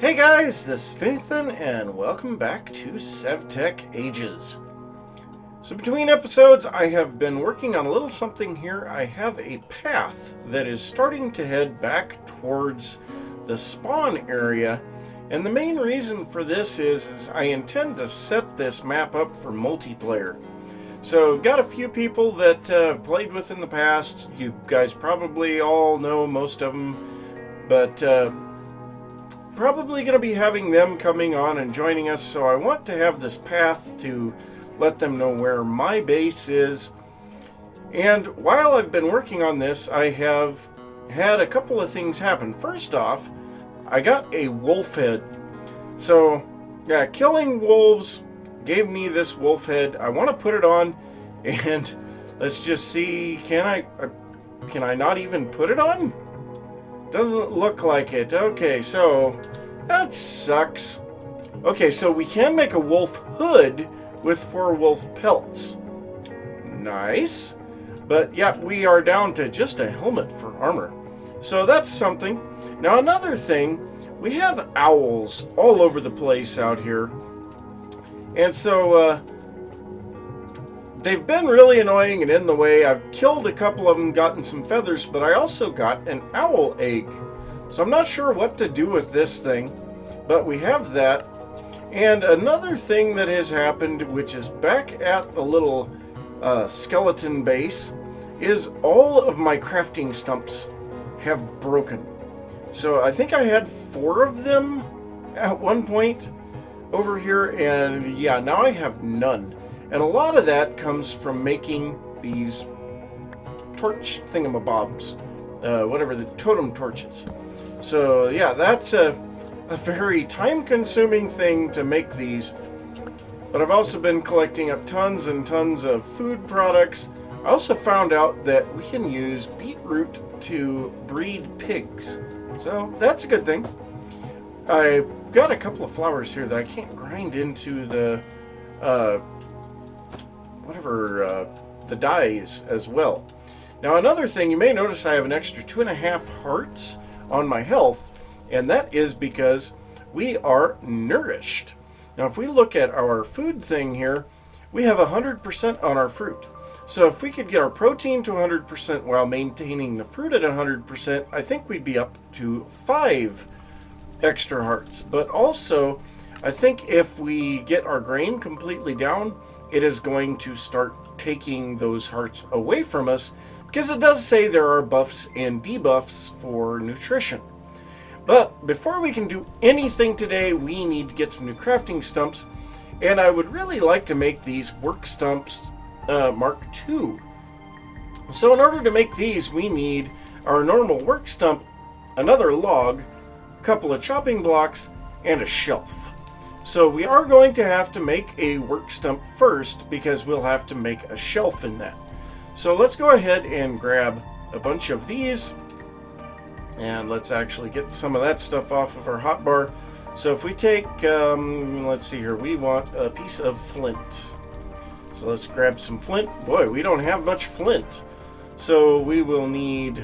Hey guys, this is Nathan, and welcome back to SevTech Ages. So between episodes, I have been working on a little something here. I have a path that is starting to head back towards the spawn area, and the main reason for this is I intend to set this map up for multiplayer. So got a few people that I've played with in the past. You guys probably all know most of them, but probably going to be having them coming on and joining us, so I want to have this path to let them know where my base is. And while I've been working on this, I have had a couple of things happen. First off, I got a wolf head. So, yeah, killing wolves gave me this wolf head. I want to put it on, and let's just see, can I not even put it on? Doesn't look like it. Okay, so that sucks. Okay, so we can make a wolf hood with 4 wolf pelts. Nice. But yeah, we are down to just a helmet for armor. So that's something. Now another thing, we have owls all over the place out here. And so they've been really annoying and in the way. I've killed a couple of them, gotten some feathers, but I also got an owl egg. So I'm not sure what to do with this thing, but we have that. And another thing that has happened, which is back at the little skeleton base, is all of my crafting stumps have broken. So I think I had 4 of them at one point over here, and yeah, now I have none. And a lot of that comes from making these torch thingamabobs, whatever, the totem torches. So yeah, that's a very time-consuming thing to make these. But I've also been collecting up tons and tons of food products. I also found out that we can use beetroot to breed pigs. So that's a good thing. I've got a couple of flowers here that I can't grind into the the dyes as well. Now another thing, you may notice I have an extra 2.5 hearts on my health, and that is because we are nourished. Now if we look at our food thing here, we have 100% on our fruit. So if we could get our protein to 100% while maintaining the fruit at 100%, I think we'd be up to 5 extra hearts. But also, I think if we get our grain completely down, it is going to start taking those hearts away from us, because it does say there are buffs and debuffs for nutrition. But before we can do anything today, we need to get some new crafting stumps, and I would really like to make these work stumps Mark II. So in order to make these, we need our normal work stump, another log, a couple of chopping blocks, and a shelf. So we are going to have to make a work stump first, because we'll have to make a shelf in that. So let's go ahead and grab a bunch of these, and let's actually get some of that stuff off of our hotbar. So if we take, let's see here, we want a piece of flint. So let's grab some flint. Boy, we don't have much flint. So we will need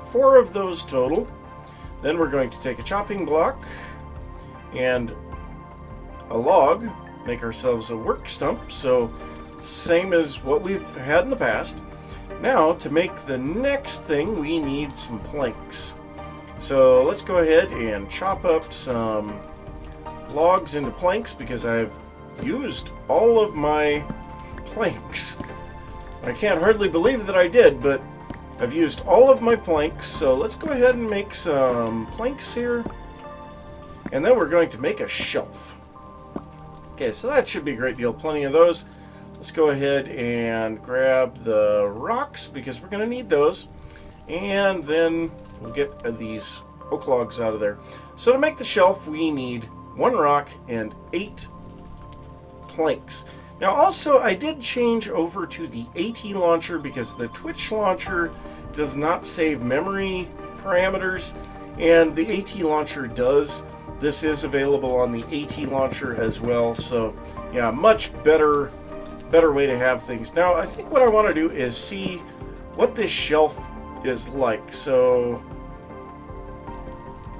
4 of those total. Then we're going to take a chopping block and a log, make ourselves a work stump. So same as what we've had in the past. Now to make the next thing, we need some planks. So let's go ahead and chop up some logs into planks, because I've used all of my planks. I can't hardly believe that I did, but I've used all of my planks. So let's go ahead and make some planks here, and then we're going to make a shelf. Okay, so that should be a great deal, plenty of those. Let's go ahead and grab the rocks, because we're going to need those, and then we'll get these oak logs out of there. So to make the shelf, we need 1 rock and 8 planks. Now also, I did change over to the AT launcher, because the Twitch launcher does not save memory parameters, and the AT launcher does. This is available on the AT launcher as well, so yeah, much better way to have things. Now I think what I want to do is see what this shelf is like. So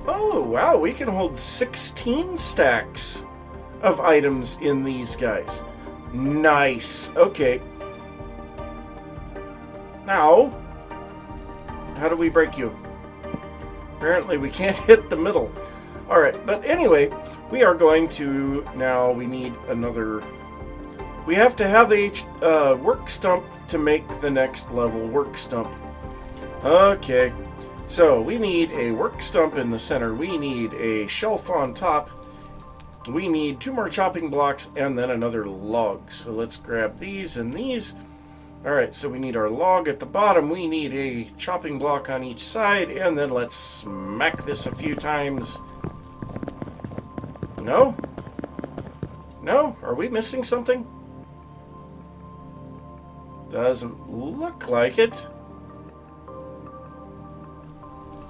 Oh, wow, we can hold 16 stacks of items in these guys. Nice. Okay. Now, how do we break you? Apparently we can't hit the middle. Alright, but anyway, we are going to... Now we need another... We have to have a work stump to make the next level work stump. Okay. So, we need a work stump in the center. We need a shelf on top. We need 2 more chopping blocks and then another log. So let's grab these and these. Alright, so we need our log at the bottom. We need a chopping block on each side. And then let's smack this a few times. No? No? Are we missing something? Doesn't look like it.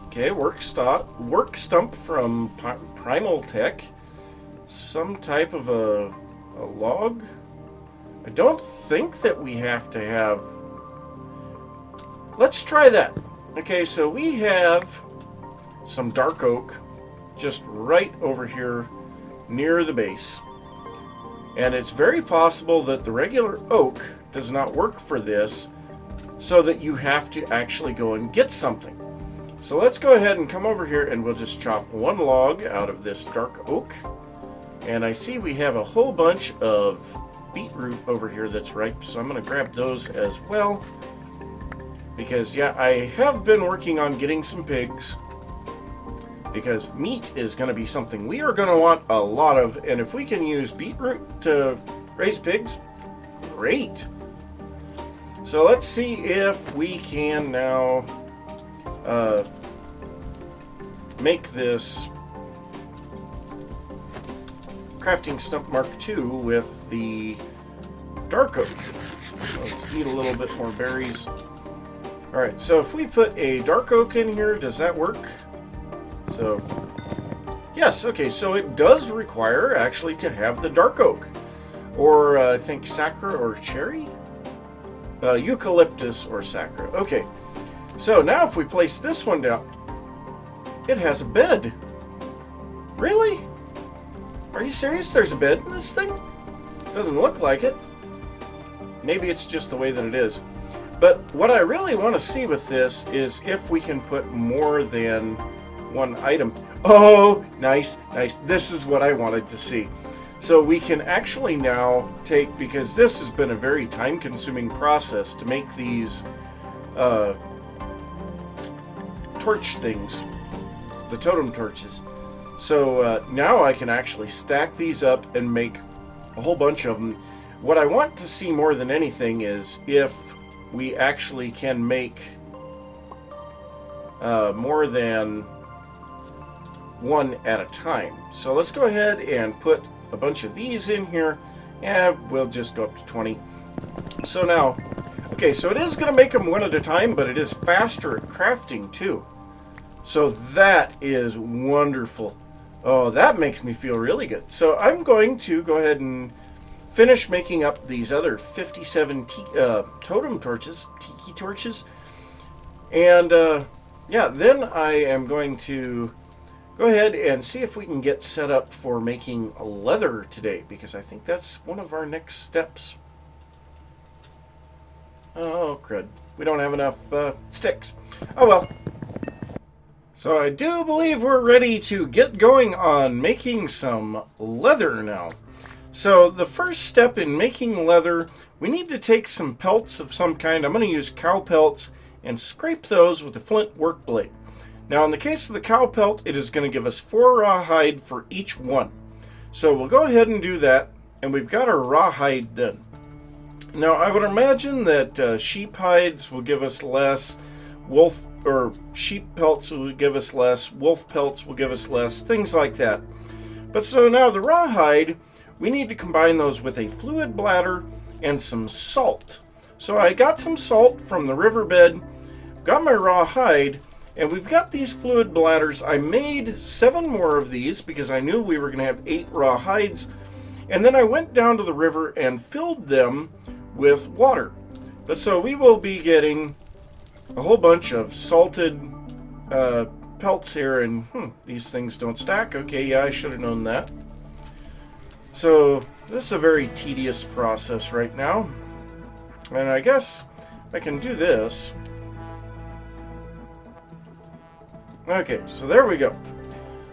Okay, work stump from Primal Tech. Some type of a log. I don't think that we have to have... Let's try that. Okay, so we have some dark oak just right over here near the base. And it's very possible that the regular oak does not work for this, so that you have to actually go and get something. So let's go ahead and come over here and we'll just chop 1 log out of this dark oak. And I see we have a whole bunch of beetroot over here that's ripe, so I'm going to grab those as well. Because, yeah, I have been working on getting some pigs. Because meat is going to be something we are going to want a lot of. And if we can use beetroot to raise pigs, great. So let's see if we can now make this crafting stump Mark II with the dark oak. So let's eat a little bit more berries. Alright, so if we put a dark oak in here, does that work? So, yes, okay, so it does require actually to have the dark oak. Or I think sacra or cherry? Eucalyptus or sacra. Okay, so now if we place this one down, it has a bed. Really? Are you serious? There's a bed in this thing? Doesn't look like it. Maybe it's just the way that it is. But what I really want to see with this is if we can put more than 1 item. Oh, nice, nice. This is what I wanted to see. So we can actually now take, because this has been a very time-consuming process to make these torch things, the totem torches. So now I can actually stack these up and make a whole bunch of them. What I want to see more than anything is if we actually can make more than 1 at a time. So let's go ahead and put a bunch of these in here, and we'll just go up to 20. So now, okay, so it is going to make them 1 at a time, but it is faster at crafting too. So that is wonderful. Oh, that makes me feel really good. So I'm going to go ahead and finish making up these other 57 totem torches, tiki torches. And yeah, then I am going to go ahead and see if we can get set up for making leather today, because I think that's one of our next steps. Oh, crud. We don't have enough sticks. Oh, well. So I do believe we're ready to get going on making some leather now. So the first step in making leather, we need to take some pelts of some kind. I'm going to use cow pelts and scrape those with a flint work blade. Now in the case of the cow pelt, it is going to give us 4 rawhide for each one. So we'll go ahead and do that, and we've got our rawhide done. Now I would imagine that sheep hides will give us less, sheep pelts will give us less, wolf pelts will give us less, things like that. But so now the rawhide, we need to combine those with a fluid bladder and some salt. So I got some salt from the riverbed, got my rawhide, and we've got these fluid bladders. I made 7 more of these because I knew we were going to have 8 raw hides. And then I went down to the river and filled them with water. But so we will be getting a whole bunch of salted pelts here, and these things don't stack. Okay, yeah, I should have known that. So this is a very tedious process right now. And I guess I can do this. Okay, so there we go.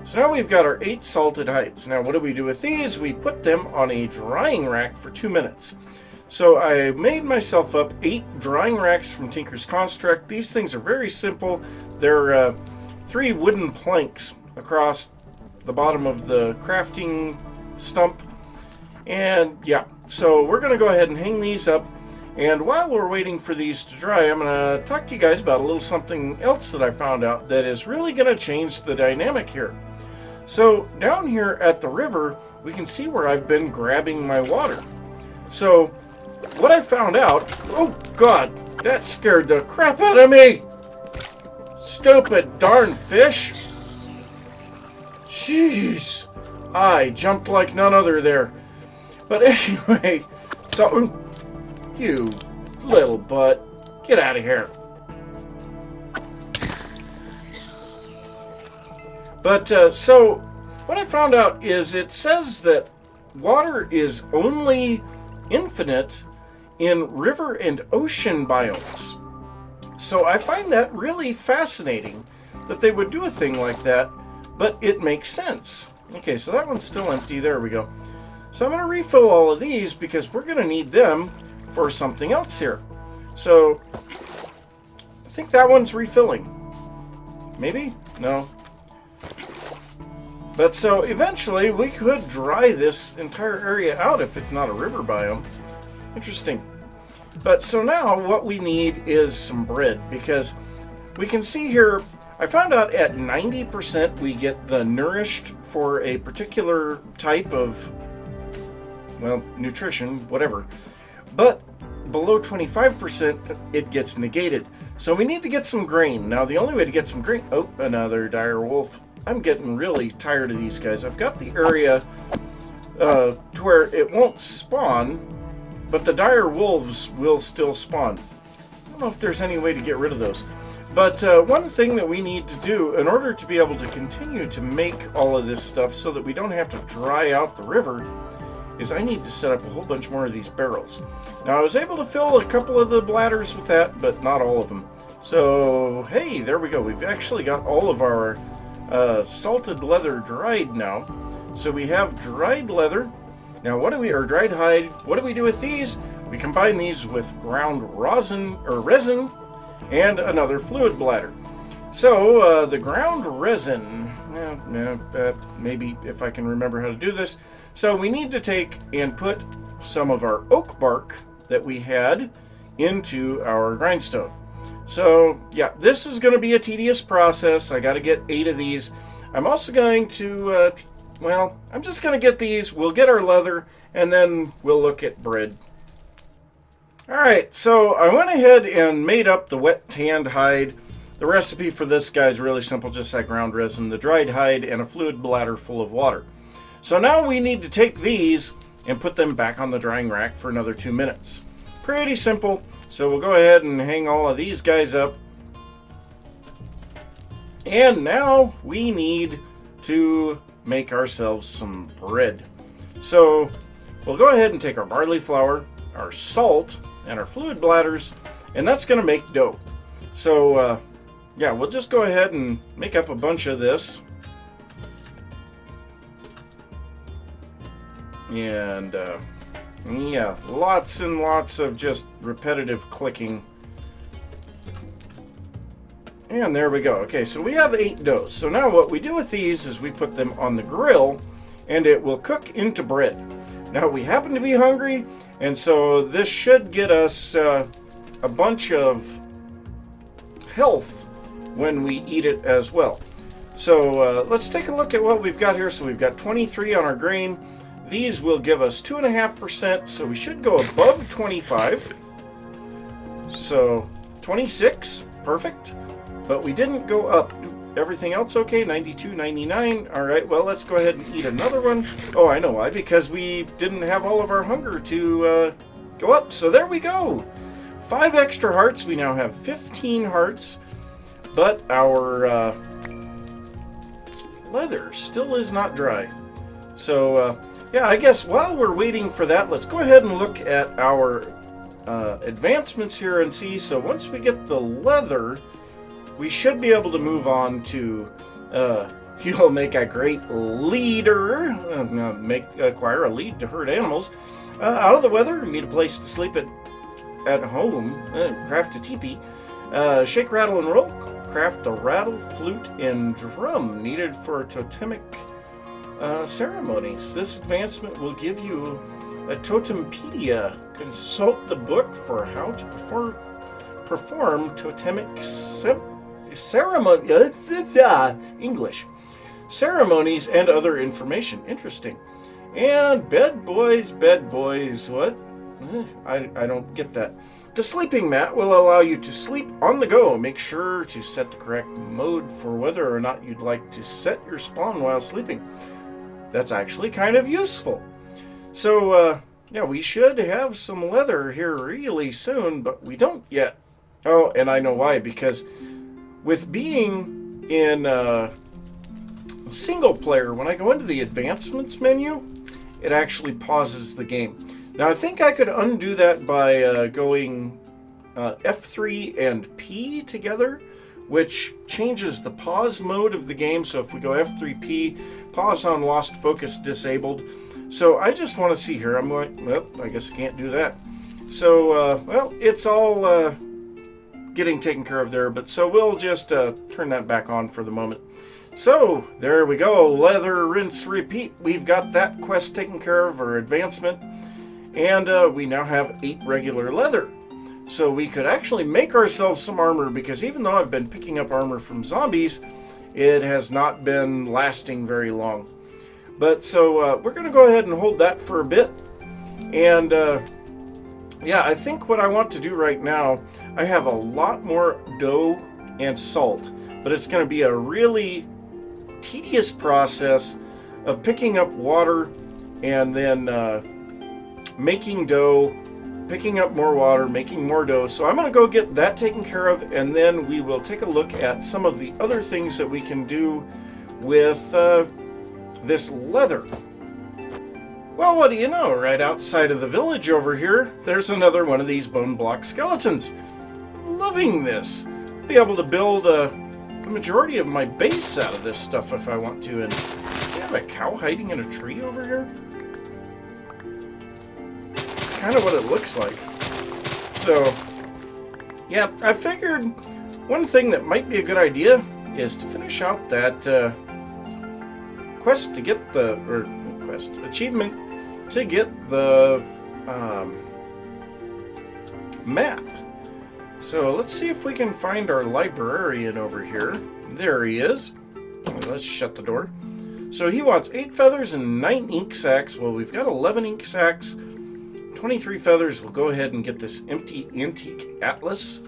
So now we've got our 8 salted hides. Now what do we do with these? We put them on a drying rack for 2 minutes. So I made myself up 8 drying racks from Tinker's Construct. These things are very simple. They're 3 wooden planks across the bottom of the crafting stump. And yeah, so we're going to go ahead and hang these up. And while we're waiting for these to dry, I'm going to talk to you guys about a little something else that I found out that is really going to change the dynamic here. So down here at the river, we can see where I've been grabbing my water. So what I found out, oh God, that scared the crap out of me. Stupid darn fish. Jeez, I jumped like none other there. But anyway, so you little butt, get out of here. But so what I found out is it says that water is only infinite in river and ocean biomes. So I find that really fascinating that they would do a thing like that, but it makes sense. Okay, so that one's still empty. There we go. So I'm going to refill all of these because we're going to need them for something else here. So I think that one's refilling. Maybe? No. But so eventually we could dry this entire area out if it's not a river biome. Interesting. But so now what we need is some bread, because we can see here, I found out at 90% we get the nourished for a particular type of, well, nutrition, whatever. But below 25% it gets negated. So we need to get some grain. Now the only way to get some grain, oh, another dire wolf. I'm getting really tired of these guys. I've got the area to where it won't spawn, but the dire wolves will still spawn. I don't know if there's any way to get rid of those. But one thing that we need to do in order to be able to continue to make all of this stuff so that we don't have to dry out the river is I need to set up a whole bunch more of these barrels. Now I was able to fill a couple of the bladders with that, but not all of them. So hey, there we go. We've actually got all of our salted leather dried now. So we have dried leather. Now what do we, or dried hide, what do we do with these? We combine these with ground resin and another fluid bladder. So the ground resin, maybe if I can remember how to do this. So we need to take and put some of our oak bark that we had into our grindstone. So yeah, this is going to be a tedious process. I got to get 8 of these. I'm also going to, well, I'm just going to get these. We'll get our leather, and then we'll look at bread. All right, so I went ahead and made up the wet tanned hide. The recipe for this guy is really simple, just that ground resin, the dried hide, and a fluid bladder full of water. So now we need to take these and put them back on the drying rack for another 2 minutes. Pretty simple. So we'll go ahead and hang all of these guys up. And now we need to make ourselves some bread. So we'll go ahead and take our barley flour, our salt, and our fluid bladders, and that's going to make dough. So yeah, we'll just go ahead and make up a bunch of this. And yeah, lots and lots of just repetitive clicking. And there we go. Okay, so we have 8 doughs. So now what we do with these is we put them on the grill, and it will cook into bread. Now we happen to be hungry, and so this should get us a bunch of health when we eat it as well. So let's take a look at what we've got here. So we've got 23 on our grain. These will give us 2.5%, so we should go above 25. So 26, perfect. But we didn't go up. Everything else okay? 92, 99. All right, well, let's go ahead and eat another one. Oh, I know why. Because we didn't have all of our hunger to go up. So there we go. 5 extra hearts. We now have 15 hearts. But our leather still is not dry. So, yeah, I guess while we're waiting for that, let's go ahead and look at our advancements here and see. So once we get the leather, we should be able to move on to you'll make a great leader. Acquire a lead to herd animals. Out of the weather, need a place to sleep at home. Craft a teepee. Shake, rattle, and roll. Craft the rattle, flute, and drum needed for totemic ceremonies. This advancement will give you a totempedia. Consult the book for how to perform totemic ceremonies and other information. Interesting. And bed boys, what? I don't get that. The sleeping mat will allow you to sleep on the go. Make sure to set the correct mode for whether or not you'd like to set your spawn while sleeping. That's actually kind of useful. So, yeah, we should have some leather here really soon, but we don't yet. Oh, and I know why, because with being in single player, when I go into the advancements menu, it actually pauses the game. Now, I think I could undo that by going F3 and P together, which changes the pause mode of the game. So if we go F3P, pause on lost focus disabled. So I just want to see here. I'm going, well, I guess I can't do that. So, well, it's all getting taken care of there, but so we'll just turn that back on for the moment. So there we go. Leather, rinse, repeat. We've got that quest taken care of, or advancement. And we now have 8 regular leather. So we could actually make ourselves some armor, because even though I've been picking up armor from zombies, it has not been lasting very long. But so we're going to go ahead and hold that for a bit. And yeah, I think what I want to do right now, I have a lot more dough and salt, but it's going to be a really tedious process of picking up water and then making dough, picking up more water, making more dough. So I'm going to go get that taken care of, and then we will take a look at some of the other things that we can do with this leather. Well, what do you know? Right outside of the village over here, there's another one of these bone block skeletons. Loving this. Be able to build the majority of my base out of this stuff if I want to. And we have a cow hiding in a tree over here. It's kind of what it looks like. So, yeah, I figured one thing that might be a good idea is to finish out that quest to get the, or quest, achievement to get the map. So let's see if we can find our librarian over here. There he is. Let's shut the door. So he wants 8 feathers and 9 ink sacks. Well, we've got 11 ink sacks, 23 feathers. We'll go ahead and get this empty antique atlas.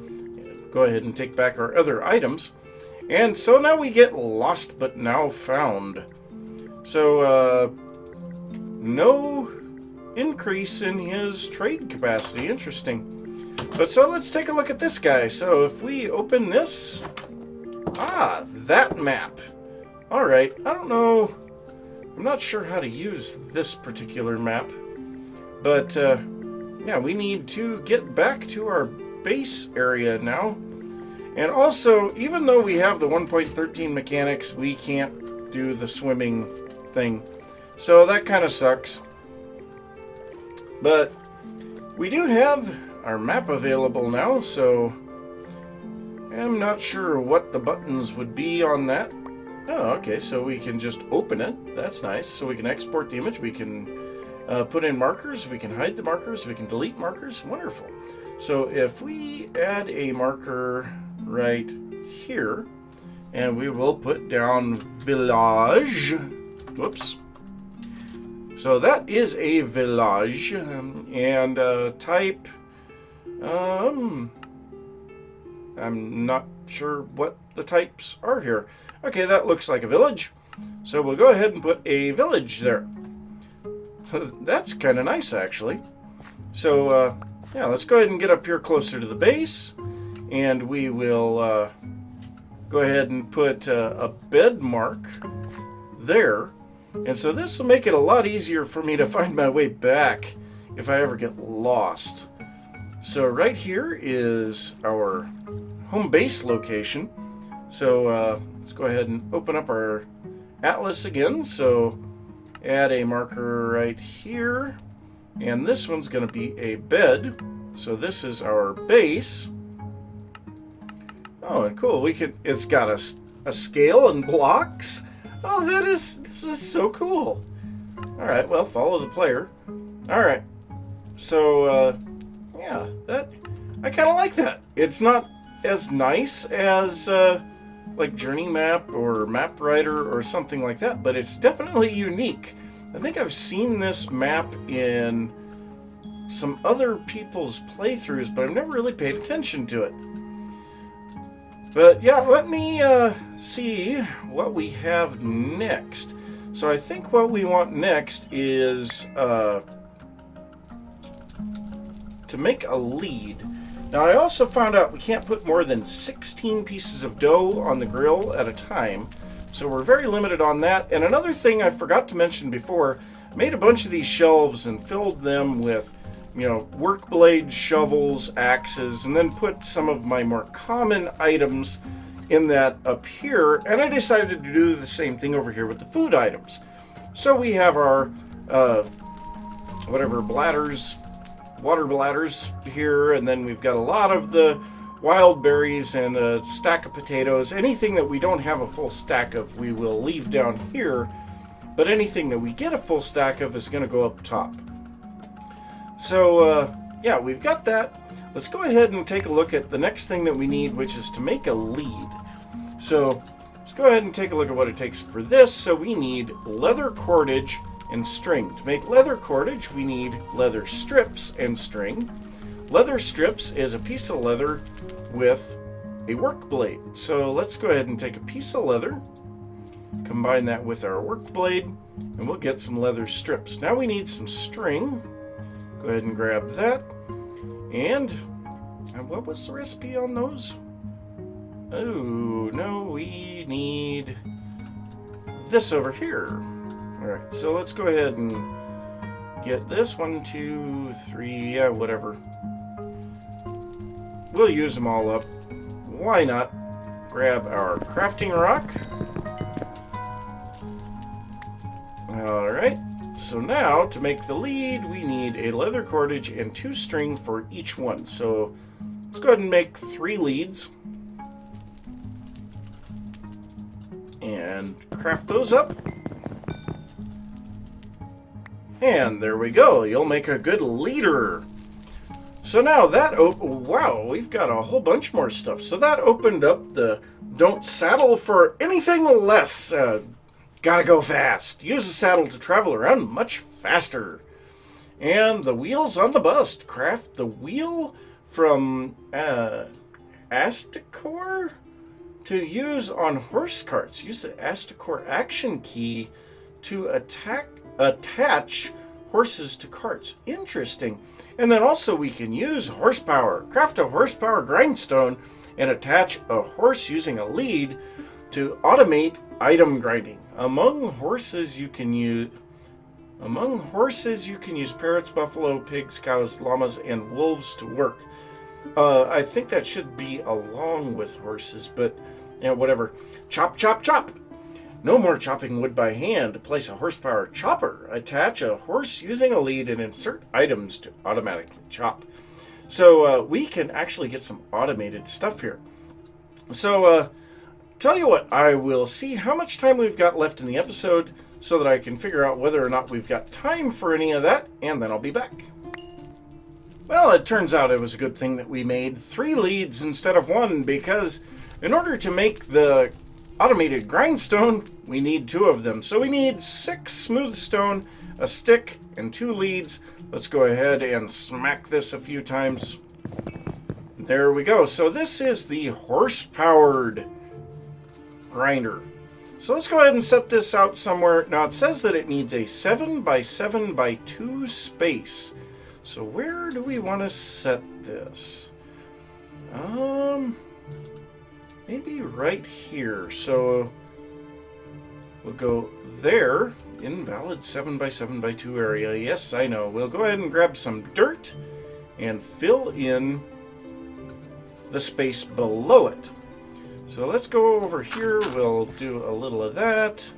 Go ahead and take back our other items. And so now we get lost but now found. So, no increase in his trade capacity. Interesting. But so let's take a look at this guy. So if we open this, that map. All right, I don't know. I'm not sure how to use this particular map, but yeah, we need to get back to our base area now. And also, even though we have the 1.13 mechanics, we can't do the swimming thing. So that kind of sucks. But we do have our map available now, so I'm not sure what the buttons would be on that. Oh, okay, so we can just open it. That's nice. So we can export the image, we can put in markers, we can hide the markers, we can delete markers. Wonderful. So if we add a marker right here, and we will put down village. Whoops. So that is a village, and type, I'm not sure what the types are here. Okay, that looks like a village. So we'll go ahead and put a village there. So that's kind of nice, actually. So, yeah, let's go ahead and get up here closer to the base. And we will go ahead and put a bed mark there. And so this will make it a lot easier for me to find my way back if I ever get lost. So right here is our home base location. So let's go ahead and open up our atlas again. So add a marker right here. And this one's going to be a bed. So this is our base. Oh, and cool. It's got a scale and blocks. Oh, this is so cool. All right, well, follow the player. All right. So yeah, I kind of like that. It's not as nice as like Journey Map or Map Writer or something like that, but it's definitely unique. I think I've seen this map in some other people's playthroughs, but I've never really paid attention to it. But yeah, let me see what we have next. So I think what we want next is to make a lead. Now I also found out we can't put more than 16 pieces of dough on the grill at a time. So we're very limited on that. And another thing I forgot to mention before, I made a bunch of these shelves and filled them with, work blades, shovels, axes, and then put some of my more common items in that up here. And I decided to do the same thing over here with the food items. So we have our, water bladders here, and then we've got a lot of the wild berries and a stack of potatoes. Anything that we don't have a full stack of, we will leave down here, but anything that we get a full stack of is going to go up top. So yeah, we've got that. Let's go ahead and take a look at the next thing that we need, which is to make a lead. So let's go ahead and take a look at what it takes for this. So we need leather cordage and string. To make leather cordage, we need leather strips and string. Leather strips is a piece of leather with a work blade. So let's go ahead and take a piece of leather, combine that with our work blade, and we'll get some leather strips. Now we need some string. Go ahead and grab that. And what was the recipe on those? Oh, no, we need this over here. All right, so let's go ahead and get this. 1, 2, 3, yeah, whatever. We'll use them all up. Why not? Grab our crafting rock. All right, so now to make the lead, we need a leather cordage and 2 string for each one. So let's go ahead and make 3 leads. And craft those up. And there we go. You'll make a good leader. So now that, wow, we've got a whole bunch more stuff. So that opened up the don't saddle for anything less. Gotta go fast. Use a saddle to travel around much faster. And the wheels on the bus. Craft the wheel from Asticore to use on horse carts. Use the Asticore action key to attach horses to carts. Interesting. And then also we can use horsepower. Craft a horsepower grindstone and attach a horse using a lead to automate item grinding. Among horses you can use parrots, buffalo, pigs, cows, llamas, and wolves to work. I think that should be along with horses, but whatever. Chop, chop, chop. No more chopping wood by hand. Place a horsepower chopper. Attach a horse using a lead and insert items to automatically chop. So we can actually get some automated stuff here. So tell you what, I will see how much time we've got left in the episode so that I can figure out whether or not we've got time for any of that, and then I'll be back. Well, it turns out it was a good thing that we made 3 leads instead of 1, because in order to make the automated grindstone, we need 2 of them. So we need 6 smooth stone, a stick, and 2 leads. Let's go ahead and smack this a few times. There we go. So this is the horse-powered grinder. So let's go ahead and set this out somewhere. Now it says that it needs a 7 by 7 by 2 space. So where do we want to set this? Maybe right here. So We'll go there. Invalid 7x7x2 area. Yes, I know. We'll go ahead and grab some dirt and fill in the space below it. So let's go over here. We'll do a little of that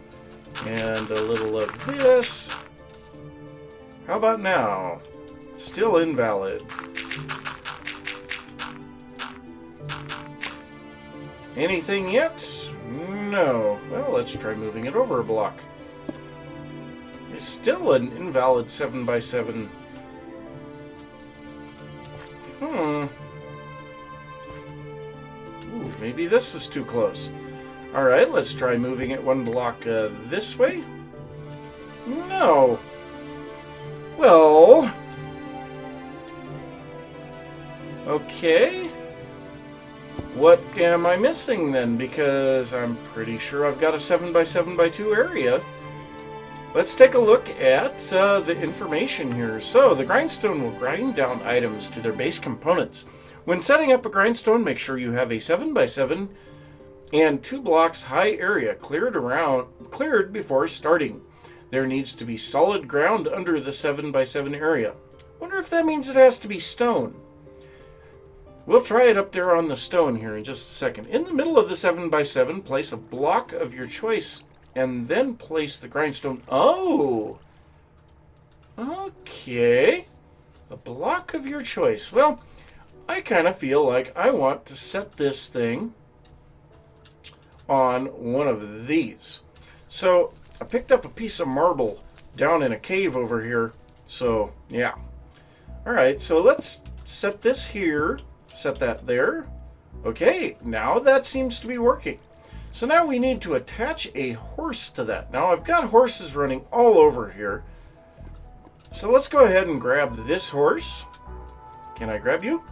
and a little of this. How about now? Still invalid. Anything yet? No. Well, let's try moving it over a block. It's still an invalid 7x7. Ooh, maybe this is too close. Alright, let's try moving it one block this way. No. Well. Okay. What am I missing then? Because I'm pretty sure I've got a 7x7x2 area. Let's take a look at the information here. So, the grindstone will grind down items to their base components. When setting up a grindstone, make sure you have a 7x7 and 2 blocks high area cleared before starting. There needs to be solid ground under the 7x7 area. Wonder if that means it has to be stone. We'll try it up there on the stone here in just a second. In the middle of the 7x7, place a block of your choice and then place the grindstone. Oh! Okay. A block of your choice. Well, I kind of feel like I want to set this thing on one of these. So, I picked up a piece of marble down in a cave over here. So, yeah. Alright, so let's set this here. Set that there. Okay, now that seems to be working. So now we need to attach a horse to that. Now I've got horses running all over here. So let's go ahead and grab this horse. Can I grab you?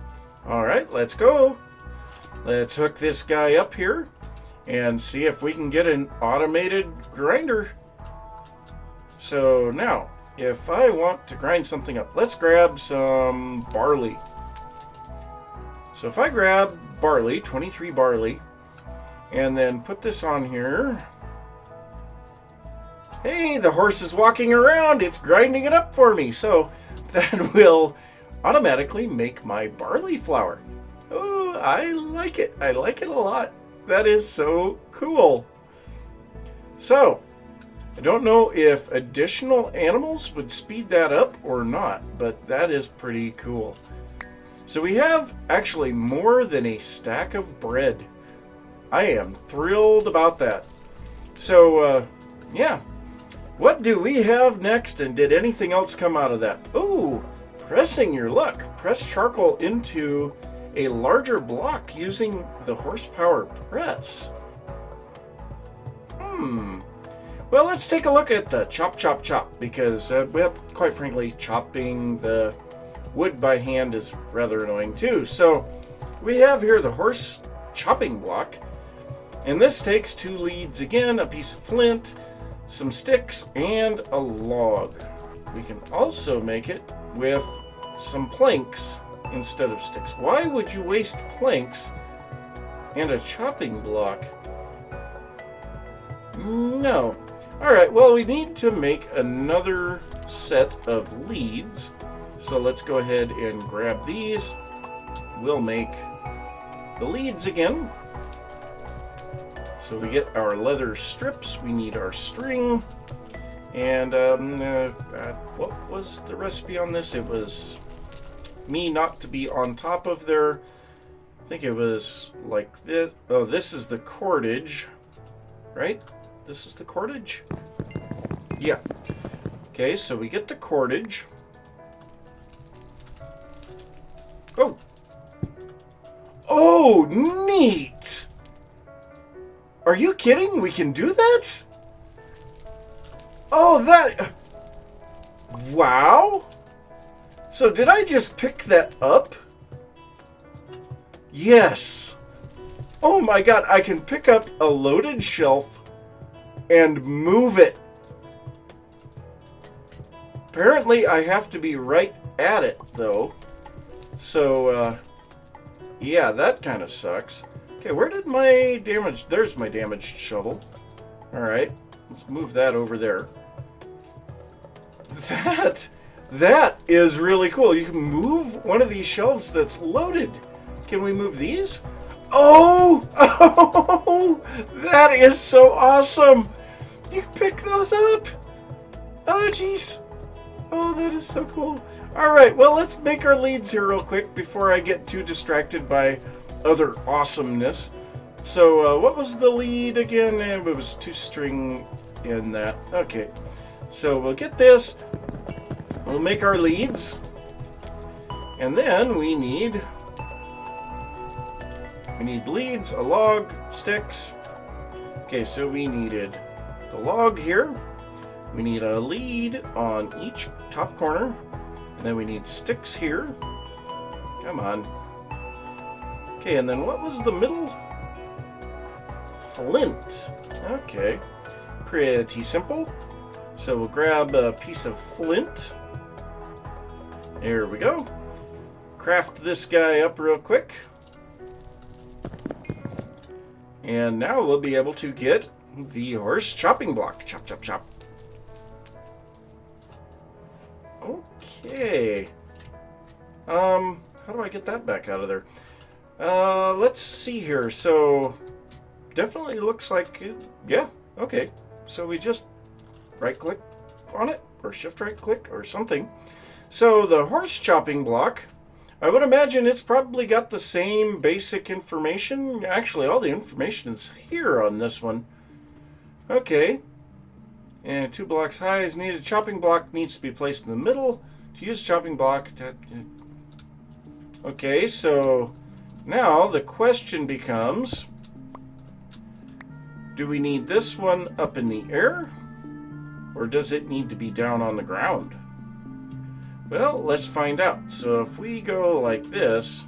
Alright, let's go. Let's hook this guy up here and see if we can get an automated grinder. So now, if I want to grind something up, let's grab some barley. So if I grab barley, 23 barley, and then put this on here. Hey, the horse is walking around. It's grinding it up for me. So that will automatically make my barley flour. Oh, I like it. I like it a lot. That is so cool. So, I don't know if additional animals would speed that up or not, but that is pretty cool. So we have actually more than a stack of bread. I am thrilled about that. So, yeah. What do we have next, and did anything else come out of that? Ooh, pressing your luck. Press charcoal into a larger block using the horsepower press. Well, let's take a look at the chop, chop, chop, because, well, quite frankly, chopping the wood by hand is rather annoying too. So, we have here the horse chopping block. And this takes 2 leads again, a piece of flint, some sticks, and a log. We can also make it with some planks instead of sticks. Why would you waste planks and a chopping block? No. Alright, well, we need to make another set of leads. So let's go ahead and grab these. We'll make the leads again. So we get our leather strips, we need our string, and what was the recipe on this? It was me not to be on top of there. I think it was like this. Oh, this is the cordage, right? This is the cordage? Yeah. Okay, so we get the cordage. Oh! Oh, neat! Are you kidding? We can do that? Oh, that... Wow! So did I just pick that up? Yes! Oh my god, I can pick up a loaded shelf and move it. Apparently I have to be right at it, though. So, yeah, that kind of sucks. Okay, where did my damage... There's my damaged shovel. Alright. Let's move that over there. That is really cool. You can move one of these shelves that's loaded. Can we move these? Oh, that is so awesome. You can pick those up. Oh, jeez. Oh, that is so cool. All right, well, let's make our leads here real quick before I get too distracted by other awesomeness. So what was the lead again? It was 2-string in that. Okay, so we'll get this. We'll make our leads. And then we need leads, a log, sticks. Okay, so we needed the log here. We need a lead on each top corner. And then we need sticks here. Come on. Okay, and then what was the middle? Flint. Okay, pretty simple. So we'll grab a piece of flint. There we go. Craft this guy up real quick. And now we'll be able to get the horse chopping block. Chop, chop, chop. Okay. How do I get that back out of there? Let's see here. So, definitely looks like it. Yeah, okay. So we just right-click on it, or shift-right-click, or something. So the horse chopping block, I would imagine it's probably got the same basic information. Actually, all the information is here on this one. Okay. And 2 blocks high is needed. Chopping block needs to be placed in the middle. To use chopping block. Okay, so now the question becomes, do we need this one up in the air? Or does it need to be down on the ground? Well, let's find out. So if we go like this,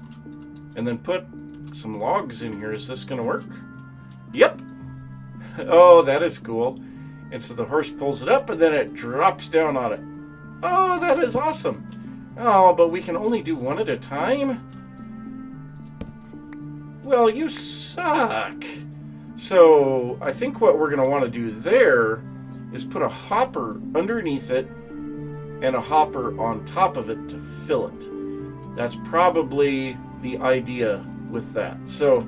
and then put some logs in here, is this going to work? Yep. Oh, that is cool. And so the horse pulls it up, and then it drops down on it. Oh, that is awesome. Oh, but we can only do one at a time? Well, you suck. So I think what we're going to want to do there is put a hopper underneath it and a hopper on top of it to fill it. That's probably the idea with that. So,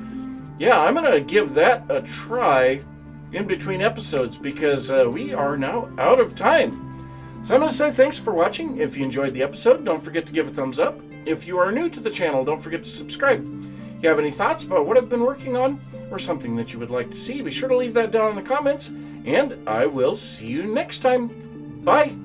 yeah, I'm going to give that a try in between episodes because we are now out of time. So I'm going to say thanks for watching. If you enjoyed the episode, don't forget to give a thumbs up. If you are new to the channel, don't forget to subscribe. If you have any thoughts about what I've been working on or something that you would like to see, be sure to leave that down in the comments, and I will see you next time. Bye.